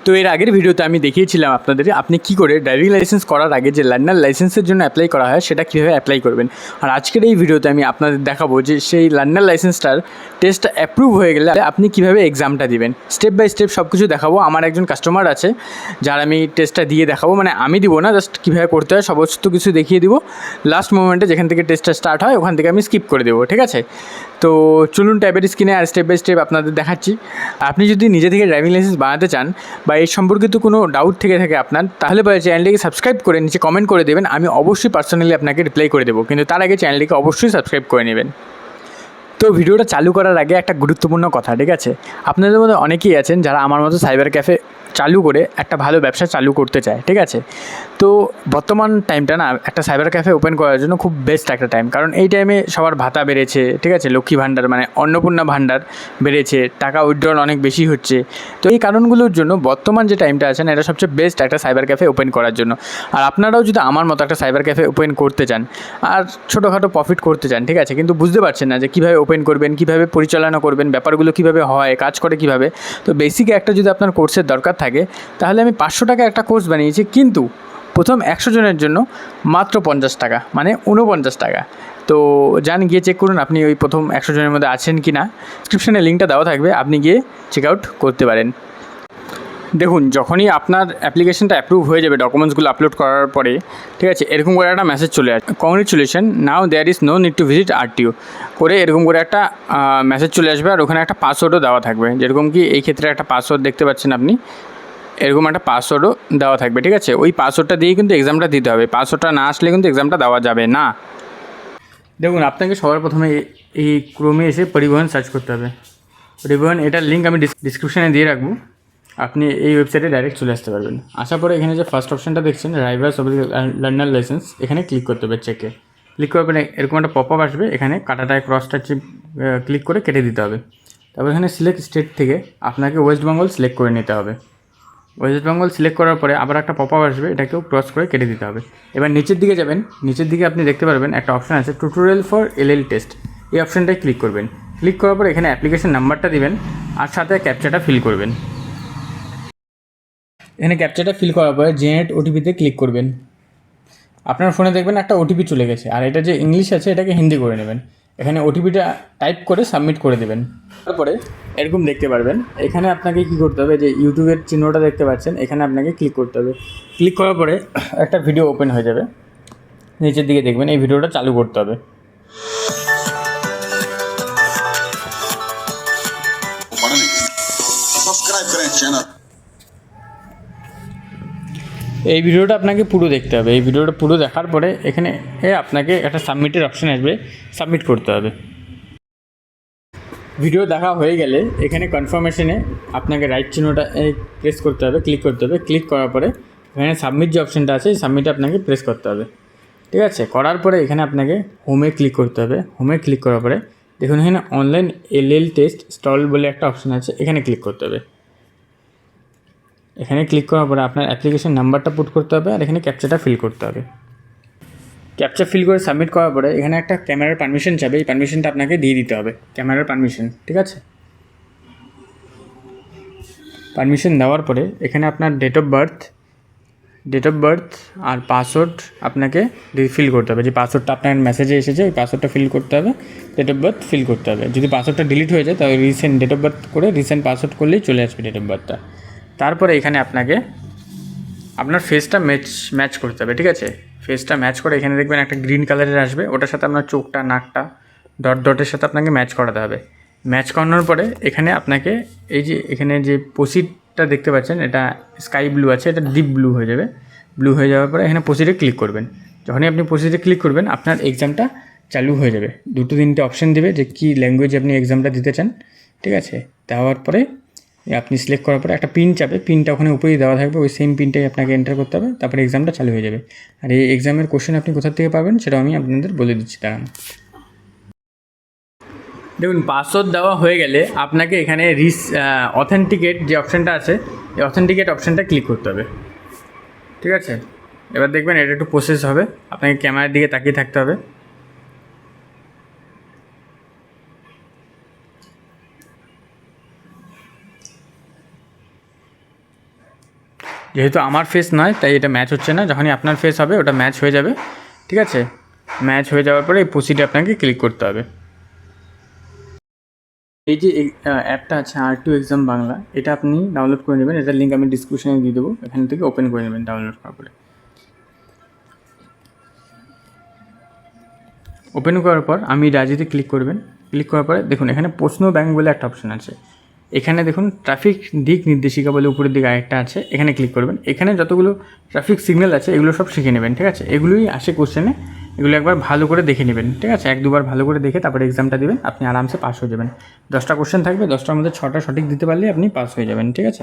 তো এর আগের ভিডিওতে আমি দেখিয়েছিলাম আপনাদের আপনি কী করে ড্রাইভিং লাইসেন্স করার আগে যে লার্নার লাইসেন্সের জন্য অ্যাপ্লাই করা হয় সেটা কীভাবে অ্যাপ্লাই করবেন। আর আজকের এই ভিডিওতে আমি আপনাদের দেখাবো যে সেই লার্নার লাইসেন্সটার টেস্টটা অ্যাপ্রুভ হয়ে গেলে আপনি কীভাবে এক্সামটা দিবেন। স্টেপ বাই স্টেপ সব কিছু দেখাবো। আমার একজন কাস্টমার আছে যার আমি টেস্টটা দিয়ে দেখাবো, মানে আমি দিব না, জাস্ট কীভাবে করতে হয় সমস্ত কিছু দেখিয়ে দিব। লাস্ট মোমেন্টে যেখান থেকে টেস্টটা স্টার্ট হয় ওখান থেকে আমি স্কিপ করে দেবো, ঠিক আছে। তো চলুন ট্যাবের স্ক্রিনে আর স্টেপ বাই স্টেপ আপনাদের দেখাচ্ছি। আপনি যদি নিজে থেকে ড্রাইভিং লাইসেন্স বানাতে চান বা এই সম্পর্কিত কোনো ডাউট থেকে থাকে আপনার, তাহলে পরে চ্যানেলটিকে সাবস্ক্রাইব করে নিচে কমেন্ট করে দেবেন। আমি অবশ্যই পার্সোনালি আপনাকে রিপ্লাই করে দেবো, কিন্তু তার আগে চ্যানেলটিকে অবশ্যই সাবস্ক্রাইব করে নেবেন। তো ভিডিওটা চালু করার আগে একটা গুরুত্বপূর্ণ কথা, ঠিক আছে। আপনাদের মধ্যে অনেকেই আছেন যারা আমার মতো সাইবার ক্যাফে চালু করে একটা ভালো ব্যবসা চালু করতে চায়, ঠিক আছে। তো বর্তমান টাইমটা না একটা সাইবার ক্যাফে ওপেন করার জন্য খুব বেস্ট একটা টাইম, কারণ এই টাইমে সবার ভাতা বেড়েছে, ঠিক আছে। লক্ষ্মী ভাণ্ডার মানে অন্নপূর্ণা ভাণ্ডার বেড়েছে, টাকা উইথড্রল অনেক বেশি হচ্ছে। তো এই কারণগুলোর জন্য বর্তমান যে টাইমটা আছে না, এটা সবচেয়ে বেস্ট একটা সাইবার ক্যাফে ওপেন করার জন্য। আর আপনারাও যদি আমার মতো একটা সাইবার ক্যাফে ওপেন করতে চান আর ছোটোখাটো প্রফিট করতে চান, ঠিক আছে, কিন্তু বুঝতে পারছেন না যে কীভাবে ওপেন করবেন, কীভাবে পরিচালনা করবেন, ব্যাপারগুলো কীভাবে হয়, কাজ করে কীভাবে, তো বেসিক একটা যদি আপনার কোর্সের দরকার থাকে তাহলে আমি 500 টাকা একটা কোর্স বানিয়েছি, কিন্তু প্রথম 100 জনের জন্য মাত্র 50 টাকা, মানে 49 টাকা। তো যান গিয়ে চেক করুন আপনি ওই প্রথম 100 জনের মধ্যে আছেন কি না। ডিসক্রিপশানে লিঙ্কটা দেওয়া থাকবে, আপনি গিয়ে চেক আউট করতে পারেন। দেখুন, যখনই আপনার অ্যাপ্লিকেশনটা অ্যাপ্রুভ হয়ে যাবে ডকুমেন্টসগুলো আপলোড করার পরে, ঠিক আছে, এরকম করে একটা মেসেজ চলে আসবে, congratulation now there is no need to visit RTO করে এরকম করে একটা মেসেজ চলে আসবে। আর ওখানে একটা পাসওয়ার্ডও দেওয়া থাকবে, যেরকম কি এই ক্ষেত্রে একটা পাসওয়ার্ড দেখতে পাচ্ছেন আপনি, এরকম একটা পাসওয়ার্ডও দেওয়া থাকবে, ঠিক আছে। ওই পাসওয়ার্ডটা দিয়েই কিন্তু এক্সামটা দিতে হবে, পাসওয়ার্ডটা না আসলে কিন্তু এক্সামটা দেওয়া যাবে না। দেখুন, আপনাকে সবার প্রথমে এই ক্রোমে এসে পরিবহন সার্চ করতে হবে। পরিবহন, এটার লিঙ্ক আমি ডিসক্রিপশানে দিয়ে রাখবো, আপনি এই ওয়েবসাইটে ডাইরেক্ট চলে আসতে পারবেন। আসার পরে এখানে যে ফার্স্ট অপশানটা দেখছেন ড্রাইভার্স অফ লার্নার লাইসেন্স, এখানে ক্লিক করতে হবে চেকে। ক্লিক করার পরে এরকম একটা পপ আপ আসবে, এখানে কাটাটায় ক্রসটা ক্লিক করে কেটে দিতে হবে। তারপর এখানে সিলেক্ট স্টেট থেকে আপনাকে ওয়েস্ট বেঙ্গল সিলেক্ট করে নিতে হবে। ওয়েস্ট বেঙ্গল সিলেক্ট করার পরে আবার একটা পপ আপ আসবে, এটাকেও ক্রস করে কেটে দিতে হবে। এবার নিচের দিকে যাবেন, নিচের দিকে আপনি দেখতে পারবেন একটা অপশান আছে টিউটোরিয়াল ফর এলএল টেস্ট, এই অপশানটায় ক্লিক করবেন। ক্লিক করার পরে এখানে অ্যাপ্লিকেশন নাম্বারটা দিবেন আর সাথে ক্যাপচাটা ফিল করবেন। এখানে ক্যাপচাটা ফিল করার পরে জেনারেট ওটিপিতে ক্লিক করবেন। আপনার ফোনে দেখবেন একটা ওটিপি চলে গেছে, আর এটা যে ইংলিশ আছে এটাকে হিন্দি করে নেবেন। এখানে ওটিপিটা টাইপ করে সাবমিট করে দেবেন। তারপরে এরকম দেখতে পারবেন, এখানে আপনাকে কী করতে হবে, যে ইউটিউবের চিহ্নটা দেখতে পাচ্ছেন, এখানে আপনাকে ক্লিক করতে হবে। ক্লিক করার পরে একটা ভিডিও ওপেন হয়ে যাবে, নিচের দিকে দেখবেন এই ভিডিওটা চালু করতে হবে। এই ভিডিওটা আপনাকে পুরো দেখতে হবে। এই ভিডিওটা পুরো দেখার পরে এখানে আপনাকে একটা সাবমিটের অপশান আসবে, সাবমিট করতে হবে। ভিডিও দেখা হয়ে গেলে এখানে কনফার্মেশনে আপনাকে রাইট চিহ্নটা প্রেস করতে হবে, ক্লিক করতে হবে। ক্লিক করার পরে এখানে সাবমিট যে অপশানটা আছে এই সাবমিটে আপনাকে প্রেস করতে হবে, ঠিক আছে। করার পরে এখানে আপনাকে হোমে ক্লিক করতে হবে। হোমে ক্লিক করার পরে দেখুন এখানে অনলাইন এলএল টেস্ট স্টল বলে একটা অপশান আছে, এখানে ক্লিক করতে হবে। এখানে ক্লিক করার পরে আপনার অ্যাপ্লিকেশন নাম্বারটা পুট করতে হবে আর এখানে ক্যাপচাটা ফিল করতে হবে। ক্যাপচা ফিল করে সাবমিট করার পরে এখানে একটা ক্যামেরার পারমিশন চাবে, এই পারমিশনটা আপনাকে দিয়ে দিতে হবে, ক্যামেরার পারমিশন, ঠিক আছে। পারমিশন দেওয়ার পরে এখানে আপনার ডেট অফ বার্থ আর পাসওয়ার্ড আপনাকে ফিল করতে হবে। যে পাসওয়ার্ডটা আপনার মেসেজে এসেছে ওই পাসওয়ার্ডটা ফিল করতে হবে, ডেট অফ বার্থ ফিল করতে হবে। যদি পাসওয়ার্ডটা ডিলিট হয়ে যায় তাহলে রিসেন্ট ডেট অফ বার্থ করে রিসেন্ট পাসওয়ার্ড করলেই চলে আসবে ডেট অফ বার্থটা। তারপরে এখানে আপনাকে আপনার ফেসটা ম্যাচ করতে হবে, ঠিক আছে। ফেসটা ম্যাচ করে এখানে দেখবেন একটা গ্রিন কালারের আসবে, ওটার সাথে আপনার চোখটা, নাকটা ডটের সাথে আপনাকে ম্যাচ করাতে হবে। ম্যাচ করানোর পরে এখানে আপনাকে এই যে এখানে যে প্রসিডটা দেখতে পাচ্ছেন, এটা স্কাই ব্লু আছে, এটা ডিপ ব্লু হয়ে যাবে। ব্লু হয়ে যাওয়ার পরে এখানে প্রসিডে ক্লিক করবেন। যখনই আপনি প্রসিডে ক্লিক করবেন আপনার এক্সামটা চালু হয়ে যাবে। 2-3টে অপশান দেবে যে কী ল্যাঙ্গুয়েজে আপনি এক্সামটা দিতে চান, ঠিক আছে। দেওয়ার পরে আপনি সিলেক্ট করার পরে একটা পিন চাপে, পিনটা ওখানে উপরেই দেওয়া থাকবে, ওই সেম পিনটাই আপনাকে এন্টার করতে হবে, তারপরে এক্সামটা চালু হয়ে যাবে। আর এই এক্সামের কোশ্চেন আপনি কোথা থেকে পাবেন সেটাও আমি আপনাদের বলে দিচ্ছি, দাঁড়ান। দেখুন, পাসওয়ার্ড দেওয়া হয়ে গেলে আপনাকে এখানে অথেন্টিকেট যে অপশানটা আছে এই অথেন্টিকেট অপশানটা ক্লিক করতে হবে, ঠিক আছে। এবার দেখবেন এটা একটু প্রসেস হবে, আপনাকে ক্যামেরার দিকে তাকিয়ে থাকতে হবে। যেহেতু আমার ফেস নয় তাই এটা ম্যাচ হচ্ছে না, যখনই আপনার ফেস হবে ওটা ম্যাচ হয়ে যাবে। ঠিক আছে, ম্যাচ হয়ে যাওয়ার পরে এই প্রসিডে আপনাকে ক্লিক করতে হবে। এই যে অ্যাপটা আছে R2 এক্সাম বাংলা, এটা আপনি ডাউনলোড করে নেবেন। এটার লিঙ্ক আমি ডিসক্রিপশনে দিয়ে দেবো, এখান থেকে ওপেন করে নেবেন ডাউনলোড করার পরে। ওপেন করার পর আমি রাজিতে ক্লিক করবেন। ক্লিক করার পরে দেখুন এখানে প্রশ্ন ব্যাংক বলে একটা অপশন আছে। এখানে দেখুন ট্রাফিক দিক নির্দেশিকা বলে উপরের দিকে আরেকটা আছে, এখানে ক্লিক করবেন। এখানে যতগুলো ট্রাফিক সিগন্যাল আছে এগুলো সব শিখে নেবেন। ঠিক আছে, এগুলোই আসে কোশ্চেনে, এগুলো একবার ভালো করে দেখে নেবেন। ঠিক আছে, 1-2 বার ভালো করে দেখে তারপরে এক্সামটা দেবেন, আপনি আরামসে পাস হয়ে যাবেন। 10টা কোশ্চেন থাকবে, 10টার মধ্যে 6টা সঠিক দিতে পারলে আপনি পাস হয়ে যাবেন। ঠিক আছে।